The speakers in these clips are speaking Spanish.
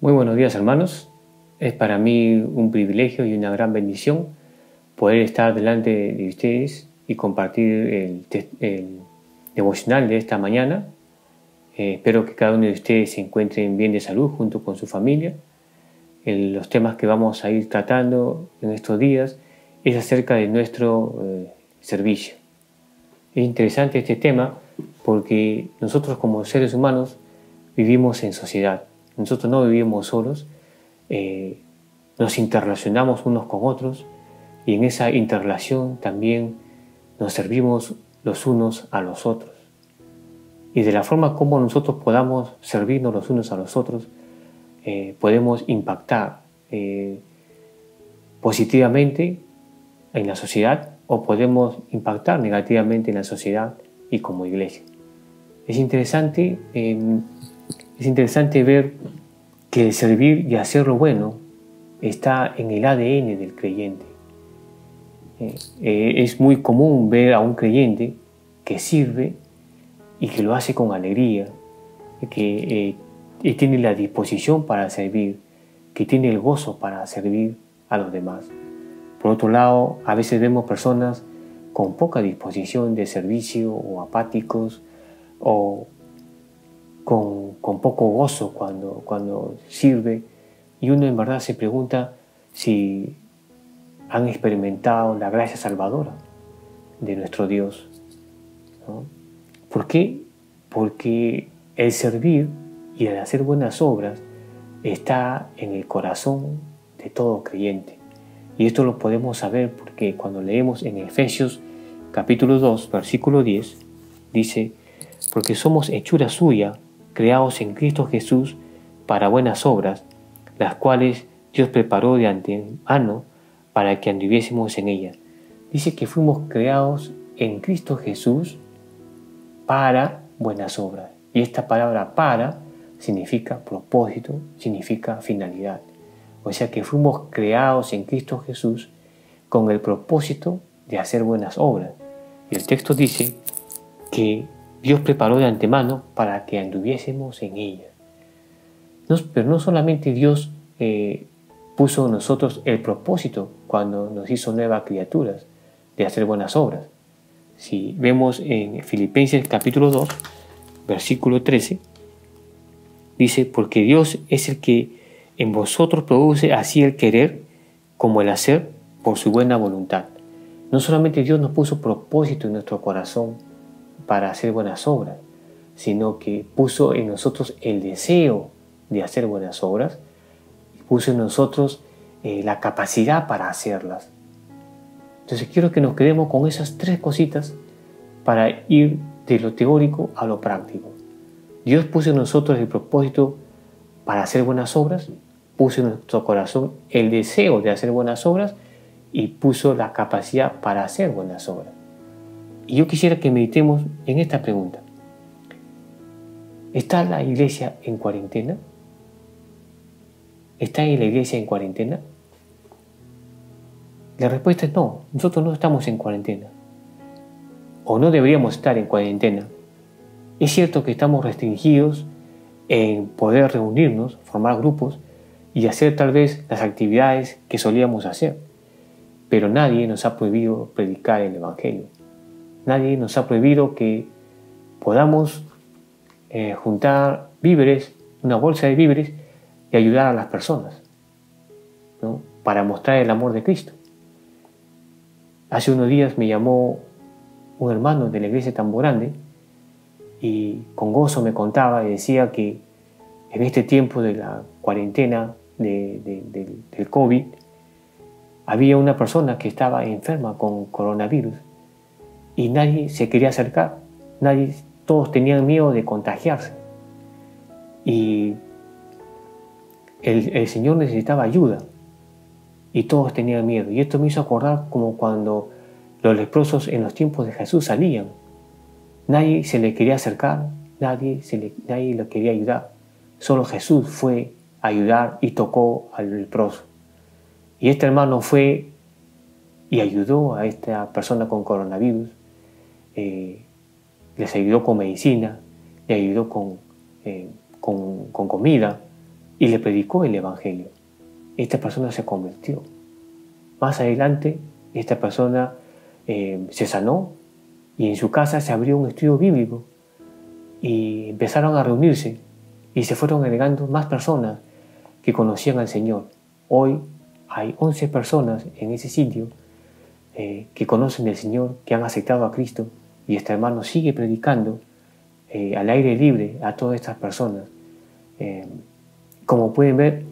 Muy buenos días, hermanos. Es para mí un privilegio y una gran bendición poder estar delante de ustedes y compartir el devocional de esta mañana. Espero que cada uno de ustedes se encuentren bien de salud junto con su familia. Los temas que vamos a ir tratando en estos días es acerca de nuestro servicio. Es interesante este tema porque nosotros como seres humanos vivimos en sociedad. Nosotros no vivimos solos, nos interrelacionamos unos con otros y en esa interrelación también nos servimos los unos a los otros. Y de la forma como nosotros podamos servirnos los unos a los otros, podemos impactar positivamente en la sociedad o podemos impactar negativamente en la sociedad y como iglesia. Es interesante ver que el servir y hacer lo bueno está en el ADN del creyente. Es muy común ver a un creyente que sirve y que lo hace con alegría, que tiene la disposición para servir, que tiene el gozo para servir a los demás. Por otro lado, a veces vemos personas con poca disposición de servicio o apáticos o con poco gozo cuando sirve, y uno en verdad se pregunta si han experimentado la gracia salvadora de nuestro Dios, ¿no? ¿Por qué? Porque el servir y el hacer buenas obras está en el corazón de todo creyente. Y esto lo podemos saber porque cuando leemos en Efesios capítulo 2, versículo 10, dice: porque somos hechura suya, creados en Cristo Jesús para buenas obras, las cuales Dios preparó de antemano para que anduviésemos en ellas. Dice que fuimos creados en Cristo Jesús para buenas obras. Y esta palabra para significa propósito, significa finalidad. O sea que fuimos creados en Cristo Jesús con el propósito de hacer buenas obras. Y el texto dice que Dios preparó de antemano para que anduviésemos en ella. Pero no solamente Dios puso en nosotros el propósito cuando nos hizo nuevas criaturas de hacer buenas obras. Si vemos en Filipenses capítulo 2, versículo 13, dice: porque Dios es el que en vosotros produce así el querer como el hacer por su buena voluntad. No solamente Dios nos puso propósito en nuestro corazón para hacer buenas obras, sino que puso en nosotros el deseo de hacer buenas obras, y puso en nosotros la capacidad para hacerlas. Entonces quiero que nos quedemos con esas tres cositas para ir de lo teórico a lo práctico. Dios puso en nosotros el propósito para hacer buenas obras, puso en nuestro corazón el deseo de hacer buenas obras y puso la capacidad para hacer buenas obras. Y yo quisiera que meditemos en esta pregunta: ¿está la iglesia en cuarentena? ¿Está la iglesia en cuarentena? La respuesta es no, nosotros no estamos en cuarentena. O no deberíamos estar en cuarentena. Es cierto que estamos restringidos en poder reunirnos, formar grupos y hacer tal vez las actividades que solíamos hacer. Pero nadie nos ha prohibido predicar el Evangelio. Nadie nos ha prohibido que podamos juntar víveres, una bolsa de víveres, y ayudar a las personas, ¿no? Para mostrar el amor de Cristo. Hace unos días me llamó un hermano de la iglesia Tamborande y con gozo me contaba y decía que en este tiempo de la cuarentena del COVID había una persona que estaba enferma con coronavirus y nadie se quería acercar, todos tenían miedo de contagiarse. Y el Señor necesitaba ayuda y todos tenían miedo. Y esto me hizo acordar como cuando los leprosos en los tiempos de Jesús salían. Nadie se le quería acercar, nadie le quería ayudar. Solo Jesús fue a ayudar y tocó al leproso. Y este hermano fue y ayudó a esta persona con coronavirus. Les ayudó con medicina, le ayudó con comida, y le predicó el Evangelio. Esta persona se convirtió. Más adelante, esta persona se sanó y en su casa se abrió un estudio bíblico y empezaron a reunirse y se fueron agregando más personas que conocían al Señor. Hoy hay 11 personas en ese sitio que conocen del Señor, que han aceptado a Cristo, y este hermano sigue predicando al aire libre a todas estas personas. Como pueden ver,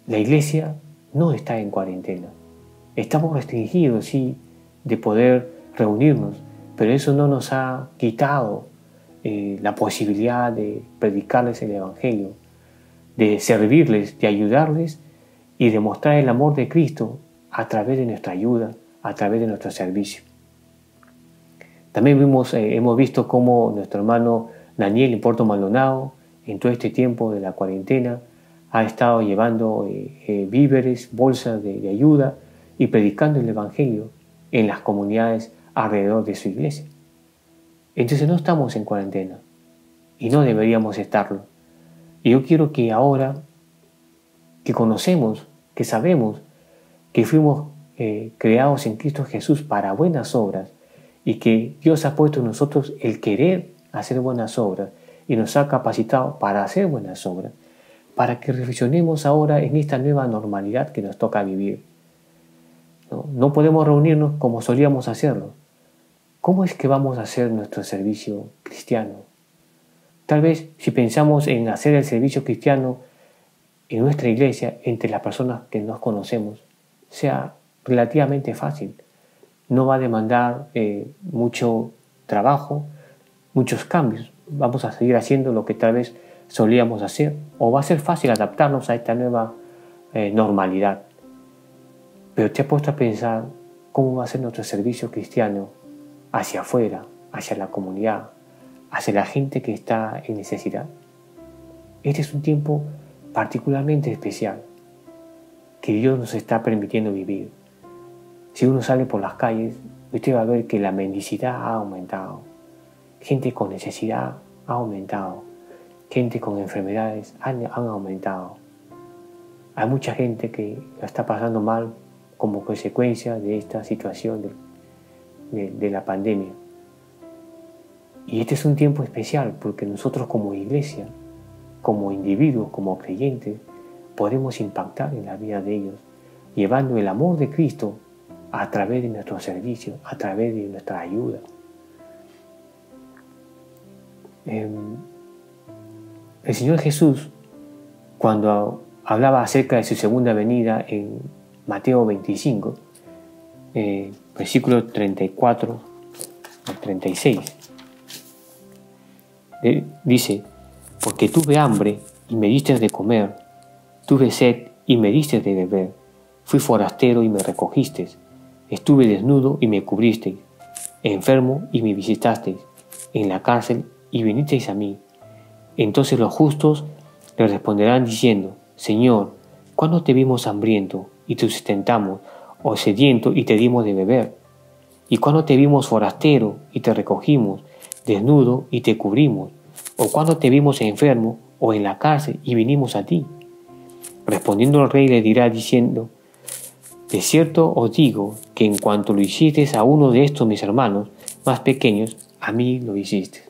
la iglesia no está en cuarentena. Estamos restringidos, sí, de poder reunirnos, pero eso no nos ha quitado la posibilidad de predicarles el Evangelio, de servirles, de ayudarles y de mostrar el amor de Cristo a través de nuestra ayuda, a través de nuestro servicio. También hemos visto cómo nuestro hermano Daniel en Puerto Maldonado, en todo este tiempo de la cuarentena, ha estado llevando víveres, bolsas de ayuda y predicando el Evangelio en las comunidades alrededor de su iglesia. Entonces no estamos en cuarentena y no deberíamos estarlo. Y yo quiero que ahora que conocemos, que sabemos que fuimos creados en Cristo Jesús para buenas obras y que Dios ha puesto en nosotros el querer hacer buenas obras y nos ha capacitado para hacer buenas obras, para que reflexionemos ahora en esta nueva normalidad que nos toca vivir. No podemos reunirnos como solíamos hacerlo. ¿Cómo es que vamos a hacer nuestro servicio cristiano? Tal vez si pensamos en hacer el servicio cristiano en nuestra iglesia, entre las personas que nos conocemos, sea relativamente fácil. No va a demandar mucho trabajo, muchos cambios. Vamos a seguir haciendo lo que tal vez solíamos hacer, o va a ser fácil adaptarnos a esta nueva normalidad. Pero te has puesto a pensar cómo va a ser nuestro servicio cristiano hacia afuera, hacia la comunidad, hacia la gente que está en necesidad. Este es un tiempo particularmente especial que Dios nos está permitiendo vivir. Si uno sale por las calles, usted va a ver que la mendicidad ha aumentado. Gente con necesidad ha aumentado. Gente con enfermedades han aumentado. Hay mucha gente que la está pasando mal como consecuencia de esta situación de la pandemia. Y este es un tiempo especial porque nosotros como iglesia, como individuos, como creyentes, podemos impactar en la vida de ellos, llevando el amor de Cristo a través de nuestro servicio, a través de nuestra ayuda. El Señor Jesús, cuando hablaba acerca de su segunda venida en Mateo 25, versículos 34 al 36, dice: porque tuve hambre y me diste de comer, tuve sed y me diste de beber, fui forastero y me recogisteis, estuve desnudo y me cubristeis, enfermo y me visitasteis, en la cárcel y vinisteis a mí. Entonces los justos le responderán diciendo: Señor, ¿cuándo te vimos hambriento y te sustentamos, o sediento y te dimos de beber? ¿Y cuándo te vimos forastero y te recogimos, desnudo y te cubrimos? ¿O cuándo te vimos enfermo o en la cárcel y vinimos a ti? Respondiendo el rey le dirá diciendo: de cierto os digo que en cuanto lo hicisteis a uno de estos mis hermanos más pequeños, a mí lo hiciste.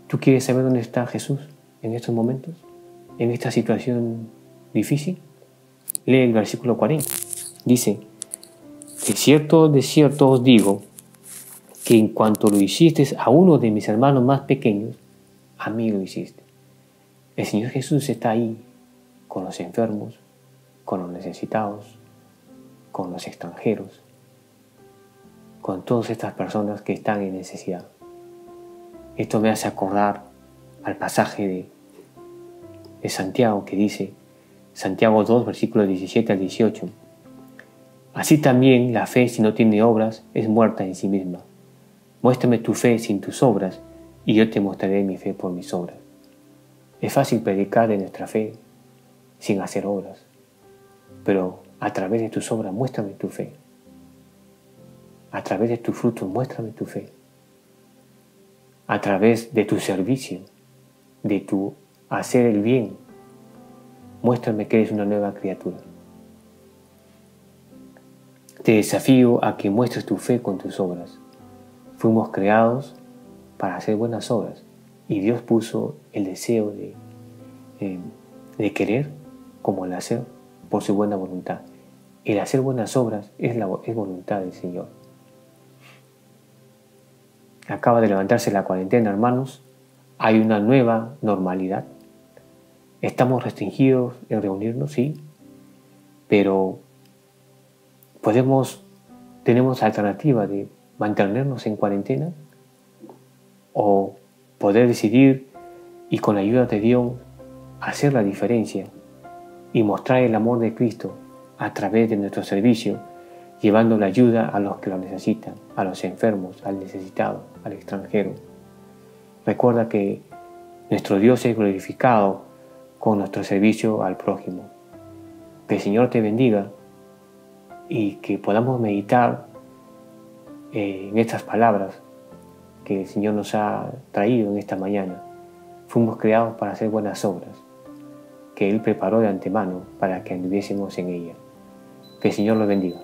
¿Tú quieres saber dónde está Jesús en estos momentos? ¿En esta situación difícil? Lee el versículo 40. Dice: de cierto os digo que en cuanto lo hiciste a uno de mis hermanos más pequeños, a mí lo hiciste. El Señor Jesús está ahí con los enfermos, con los necesitados, con los extranjeros, con todas estas personas que están en necesidad. Esto me hace acordar al pasaje de Santiago que dice, Santiago 2, versículos 17 al 18, así también la fe, si no tiene obras, es muerta en sí misma. Muéstrame tu fe sin tus obras, y yo te mostraré mi fe por mis obras. Es fácil predicar de nuestra fe sin hacer obras, pero a través de tus obras muéstrame tu fe. A través de tus frutos muéstrame tu fe. A través de tu servicio, de tu a hacer el bien. Muéstrame que eres una nueva criatura. Te desafío a que muestres tu fe con tus obras. Fuimos creados para hacer buenas obras y Dios puso el deseo de querer como el hacer por su buena voluntad. El hacer buenas obras es voluntad del Señor. Acaba de levantarse la cuarentena, hermanos. Hay una nueva normalidad. Estamos restringidos en reunirnos, sí, pero tenemos alternativa de mantenernos en cuarentena o poder decidir y con la ayuda de Dios hacer la diferencia y mostrar el amor de Cristo a través de nuestro servicio, llevando la ayuda a los que lo necesitan, a los enfermos, al necesitado, al extranjero. Recuerda que nuestro Dios es glorificado con nuestro servicio al prójimo. Que el Señor te bendiga y que podamos meditar en estas palabras que el Señor nos ha traído en esta mañana. Fuimos creados para hacer buenas obras, que Él preparó de antemano para que anduviésemos en ellas. Que el Señor los bendiga.